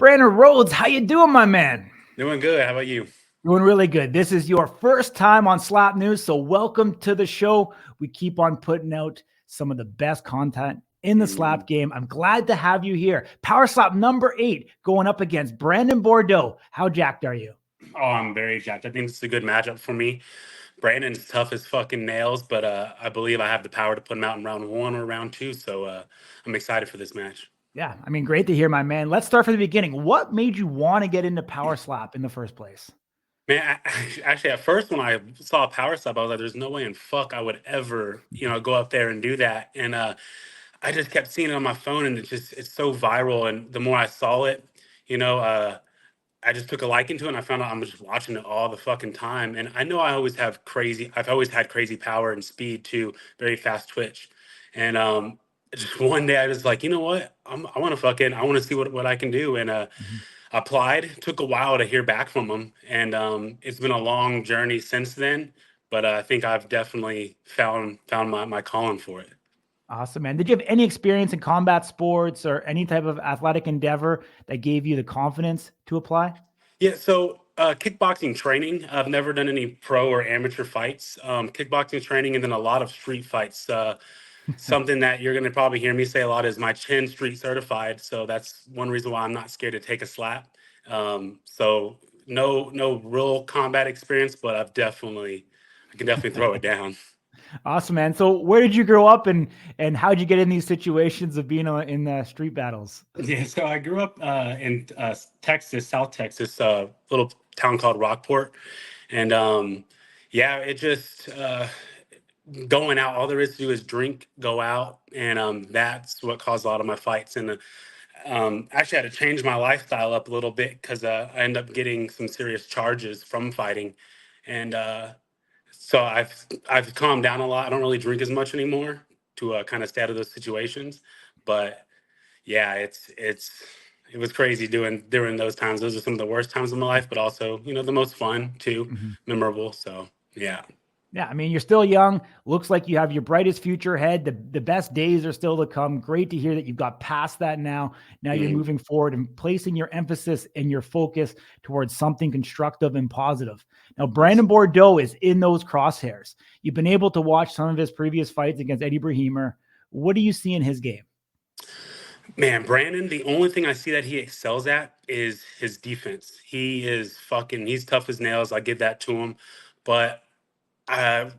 Brandon Rhodes, how you doing, my man? Doing good. How about you? Doing really good. This is your first time on Slap News, so welcome to the show. We keep on putting out some of the best content in the slap game. I'm glad to have you here. Power slap number 8 going up against Branden Bordeaux. How jacked are you? Oh, I'm very jacked. I think it's a good matchup for me. Brandon's tough as fucking nails, but I believe I have the power to put him out in round 1 or round 2. So I'm excited for this match. Yeah, I mean, great to hear, my man. Let's start from the beginning. What made you want to get into power slap in the first place? Man, actually, at first when I saw power slap, I was like, "There's no way in fuck I would ever, go up there and do that." And I just kept seeing it on my phone, and it's so viral. And the more I saw it, you know, uh, I just took a liking to it, and I found out I'm just watching it all the fucking time. And I know I've always had crazy power and speed too, very fast twitch. And just one day I was like, you know what? I want to see what I can do. And Mhm. applied. Took a while to hear back from them, and it's been a long journey since then. But I think I've definitely found my calling for it. Awesome, man. Did you have any experience in combat sports or any type of athletic endeavor that gave you the confidence to apply? Yeah, so kickboxing training. I've never done any pro or amateur fights. Kickboxing training, and then a lot of street fights. Something that you're going to probably hear me say a lot is my chin street certified. So that's one reason why I'm not scared to take a slap. So no real combat experience, but I can definitely throw it down. Awesome, man. So where did you grow up and how'd you get in these situations of being in street battles? Yeah, so I grew up in Texas, South Texas, a little town called Rockport, and yeah, it just going out. All there is to do is drink, go out, and that's what caused a lot of my fights. And actually, I had to change my lifestyle up a little bit because I ended up getting some serious charges from fighting, and so I've calmed down a lot. I don't really drink as much anymore to kind of stay out of those situations, but yeah, it was crazy doing during those times. Those are some of the worst times of my life, but also the most fun too, Mhm. memorable. So yeah. Yeah, I mean, you're still young. Looks like you have your brightest future ahead. The best days are still to come. Great to hear that you've got past that now. Now you're Mhm. moving forward and placing your emphasis and your focus towards something constructive and positive. Now, Yes. Branden Bordeaux is in those crosshairs. You've been able to watch some of his previous fights against Eddie Brahimer. What do you see in his game? Man, Brandon, the only thing I see that he excels at is his defense. He's tough as nails. I give that to him. But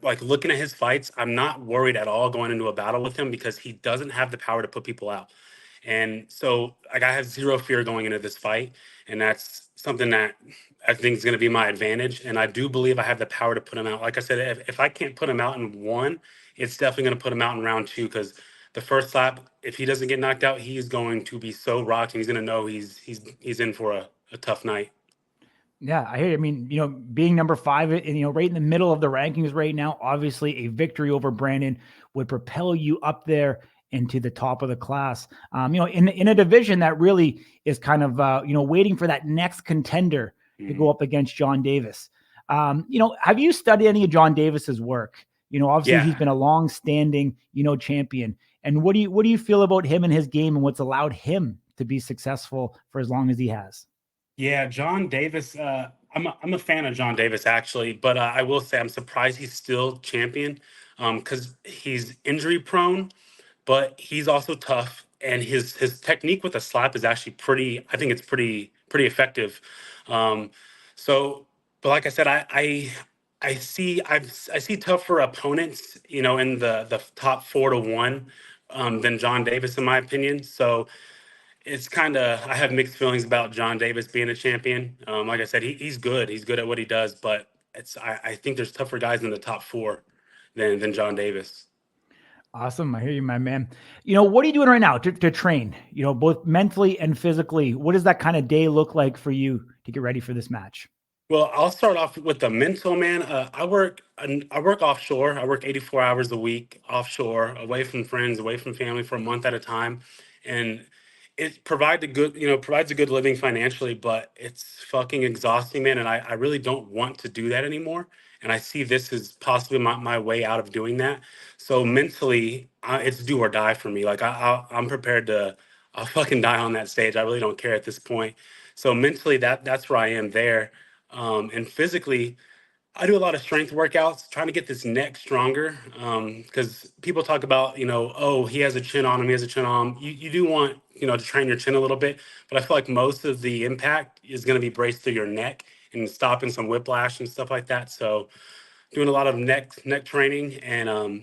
like looking at his fights, I'm not worried at all going into a battle with him because he doesn't have the power to put people out. And so, like, I have zero fear going into this fight, and that's something that I think is going to be my advantage. And I do believe I have the power to put him out. Like I said, if I can't put him out in one, it's definitely going to put him out in round 2 because the first slap, if he doesn't get knocked out, he's going to be so rocked, and he's going to know he's in for a tough night. Yeah, I hear you. I mean, being number 5 and, right in the middle of the rankings right now, obviously a victory over Brandon would propel you up there into the top of the class. In a division that really is kind of, waiting for that next contender to go Mhm. up against John Davis. Have you studied any of John Davis's work? Obviously Yeah, he's been a long-standing, champion. And what do you feel about him and his game and what's allowed him to be successful for as long as he has? yeah, John Davis. I'm a fan of John Davis actually, but I will say I'm surprised he's still champion because he's injury prone, but he's also tough, and his technique with the slap is actually pretty. I think it's pretty effective. Um, so, but like I said, I see tougher opponents, in the top 4 to 1 than John Davis, in my opinion. So it's kind of I have mixed feelings about John Davis being a champion. Like I said, he's good. He's good at what he does, but I think there's tougher guys in the top 4 than John Davis. Awesome. I hear you, my man. What are you doing right now to train, both mentally and physically? What does that kind of day look like for you to get ready for this match? Well, I'll start off with the mental, man. I work offshore. I work 84 hours a week offshore, away from friends, away from family for a month at a time, and it provides a good living financially, but it's fucking exhausting, man. And I really don't want to do that anymore. And I see this as possibly my way out of doing that. So mentally, it's do or die for me. Like I'm prepared to I'll fucking die on that stage. I really don't care at this point. So mentally, that's where I am there. And physically, I do a lot of strength workouts, trying to get this neck stronger. Because people talk about, oh, he has a chin on him, he has a chin on him. You do want, to train your chin a little bit, but I feel like most of the impact is going to be braced through your neck and stopping some whiplash and stuff like that. So doing a lot of neck training and a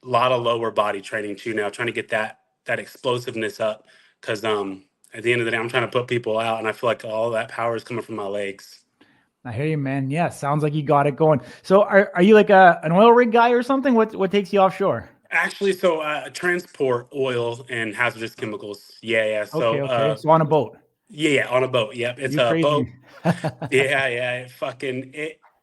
lot of lower body training too now, trying to get that explosiveness up. Because at the end of the day, I'm trying to put people out, and I feel like all that power is coming from my legs. I hear you, man. Yeah, sounds like you got it going. So are you like an oil rig guy or something? What takes you offshore? Actually, so transport oil and hazardous chemicals. Yeah. So Okay. So on a boat. yeah, on a boat. Yep, it's You a boat. crazy. Yeah.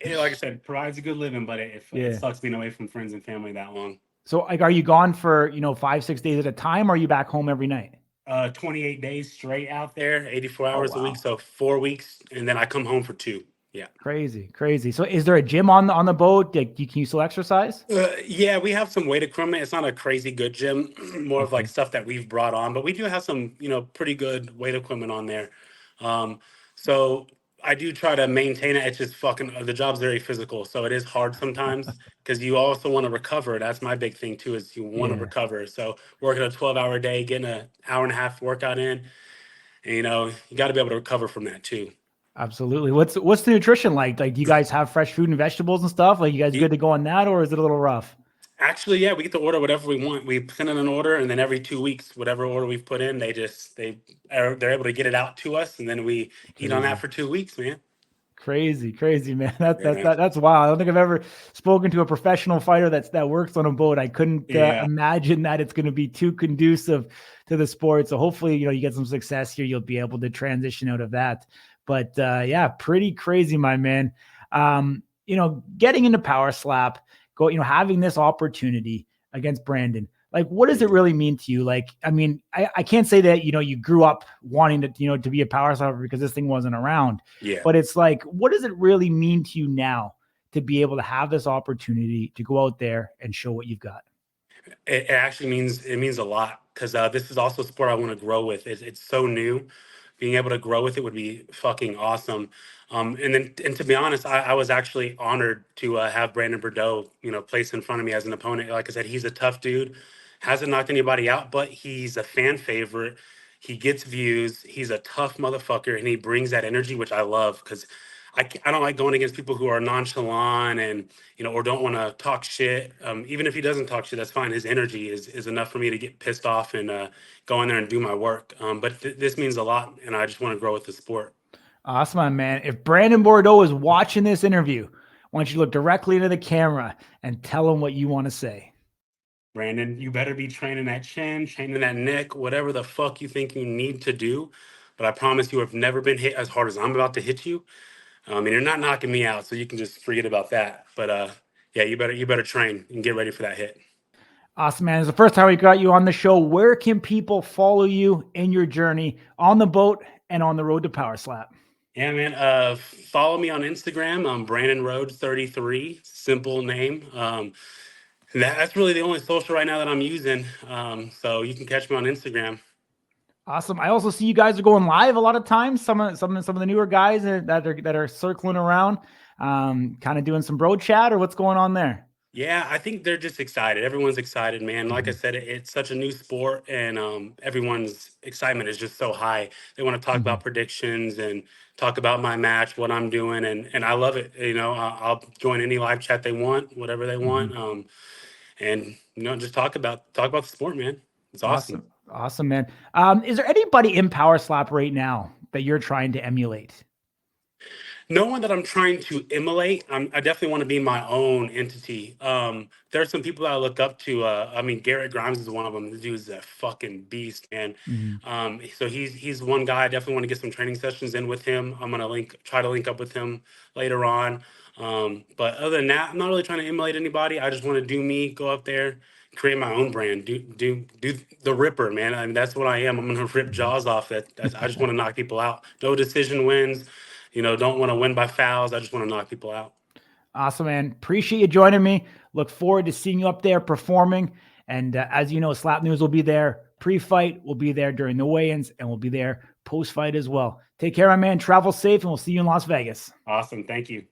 It like I said, provides a good living, but it Yeah. sucks being away from friends and family that long. So like, are you gone for, 5-6 days at a time, or are you back home every night? 28 days straight out there, 84 Oh, hours a week, wow. so 4 weeks, and then I come home for 2. Yeah. Crazy. So is there a gym on the boat? Like, can you still exercise? Yeah, we have some weight equipment. It's not a crazy good gym, more of like Okay. stuff that we've brought on, but we do have some, pretty good weight equipment on there. Um, so I do try to maintain it. It's just fucking the job's very physical, so it is hard sometimes because you also want to recover. That's my big thing too, is you want to Yeah. recover. So working a 12-hour day, getting an hour and a half workout in, and you got to be able to recover from that too. Absolutely. What's the nutrition like? Like, do you guys have fresh fruit and vegetables and stuff? Like, you guys good to go on that, or is it a little rough? Actually, yeah, we get to order whatever we want. We send in an order, and then every 2 weeks, whatever order we've put in, they're able to get it out to us, and then we eat on that Crazy. for 2 weeks, man. Crazy, man. Yeah, That's wild. I don't think I've ever spoken to a professional fighter that works on a boat. I couldn't yeah, imagine that it's going to be too conducive to the sport. So hopefully, you get some success here. You'll be able to transition out of that. But yeah, pretty crazy, my man. Getting into power slap, having this opportunity against Brandon. Like, what does it really mean to you? Like, I mean, I can't say that, you grew up wanting to be a power slapper because this thing wasn't around. yeah. But it's like, what does it really mean to you now to be able to have this opportunity to go out there and show what you've got? It actually means a lot because this is also a sport I want to grow with. It's so new. Being able to grow with it would be fucking awesome. And to be honest, I was actually honored to have Branden Bordeaux, place in front of me as an opponent. Like I said, he's a tough dude, hasn't knocked anybody out, but he's a fan favorite. He gets views. He's a tough motherfucker, and he brings that energy, which I love because I don't like going against people who are nonchalant and or don't want to talk shit. Even if he doesn't talk shit, that's fine. His energy is enough for me to get pissed off and go in there and do my work. But this means a lot, and I just want to grow with the sport. Awesome, man. If Branden Bordeaux is watching this interview, I want you to look directly into the camera and tell him what you want to say. Brandon, you better be training that chin, training that neck, whatever the fuck you think you need to do. But I promise you have never been hit as hard as I'm about to hit you. And you're not knocking me out, so you can just forget about that. But yeah, you better train and get ready for that hit. Awesome, man. It's the first time we got you on the show. Where can people follow you in your journey on the boat and on the road to Power Slap? Yeah, man. Follow me on Instagram. I'm Brandon Rhodes 33. Simple name. That's really the only social right now that I'm using. So you can catch me on Instagram. Awesome. I also see you guys are going live a lot of times. Some of the newer guys that are circling around, kind of doing some bro chat, or what's going on there. Yeah, I think they're just excited. Everyone's excited, man. Like I said, it's such a new sport, and everyone's excitement is just so high. They want to talk about predictions and talk about my match, what I'm doing, and I love it. I'll join any live chat they want, whatever they want, and just talk about the sport, man. It's awesome. Awesome, man. Is there anybody in Power Slap right now that you're trying to emulate? No one that I'm trying to emulate. I definitely want to be my own entity. There are some people that I look up to. I mean, Garrett Grimes is one of them. The dude's a fucking beast, man. So he's one guy. I definitely want to get some training sessions in with him. I'm gonna try to link up with him later on. But other than that, I'm not really trying to emulate anybody. I just want to do me, go up there, create my own brand, do the Ripper, man. I mean, that's what I am. I'm gonna rip jaws off. I just want to knock people out. No decision wins. Don't want to win by fouls. I just want to knock people out. Awesome, man. Appreciate you joining me. Look forward to seeing you up there performing. And as you know, Slap News will be there pre-fight. We'll be there during the weigh-ins, and we'll be there post-fight as well. Take care, my man. Travel safe, and we'll see you in Las Vegas. Awesome. Thank you.